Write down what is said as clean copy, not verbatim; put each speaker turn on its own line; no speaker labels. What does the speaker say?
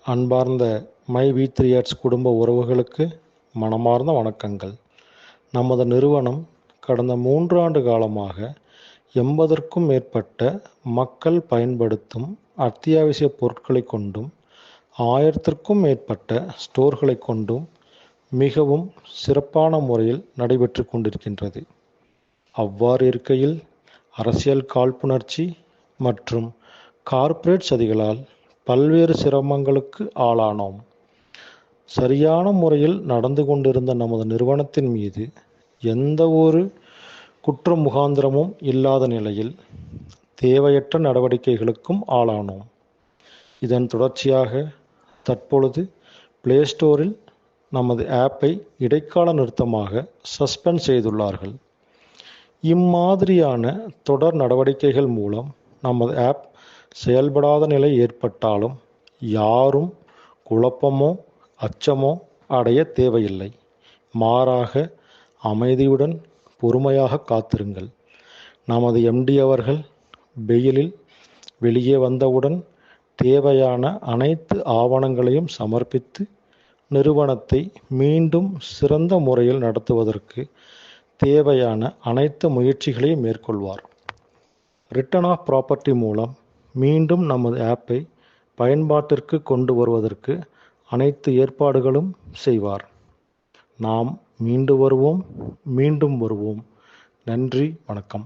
அன்பார்ந்த மை வி3 குடும்ப உறவுகளுக்கு மனமார்ந்த வணக்கங்கள். நமது நிறுவனம் கடந்த 3 ஆண்டு காலமாக 80க்கும் மேற்பட்ட மக்கள் பயன்படுத்தும் அத்தியாவசிய பொருட்களை கொண்டும் 1000க்கும் மேற்பட்ட ஸ்டோர்களை கொண்டும் மிகவும் சிறப்பான முறையில் நடைபெற்று கொண்டிருக்கின்றது. அவ்வாறு இருக்கையில் அரசியல் காழ்ப்புணர்ச்சி மற்றும் கார்ப்பரேட் சதிகளால் பல்வேறு சிரமங்களுக்கு ஆளானோம். சரியான முறையில் நடந்து கொண்டிருந்த நமது நிறுவனத்தின் மீது எந்த ஒரு குற்ற முகாந்திரமும் இல்லாத நிலையில் தேவையற்ற நடவடிக்கைகளுக்கும் ஆளானோம். இதன் தொடர்ச்சியாக தற்பொழுது பிளே ஸ்டோரில் நமது ஆப்பை இடைக்கால நிறுத்தமாக சஸ்பெண்ட் செய்துள்ளார்கள். இம்மாதிரியான தொடர் நடவடிக்கைகள் மூலம் நமது ஆப் செயல்படாத நிலை ஏற்பட்டாலும் யாரும் குழப்பமோ அச்சமோ அடைய தேவையில்லை. மாறாக அமைதியுடன் பொறுமையாக காத்திருங்கள். நமது எம்டி அவர்கள் வெயிலில் வெளியே வந்தவுடன் தேவையான அனைத்து ஆவணங்களையும் சமர்ப்பித்து நிறுவனத்தை மீண்டும் சிறந்த முறையில் நடத்துவதற்கு தேவையான அனைத்து முயற்சிகளையும் மேற்கொள்வார். ரிட்டர்ன் ஆஃப் ப்ராப்பர்ட்டி மூலம் மீண்டும் நமது ஆப்பை பயன்பாட்டிற்கு கொண்டு வருவதற்கு அனைத்து ஏற்பாடுகளும் செய்வார். நாம் மீண்டும் வருவோம். நன்றி, வணக்கம்.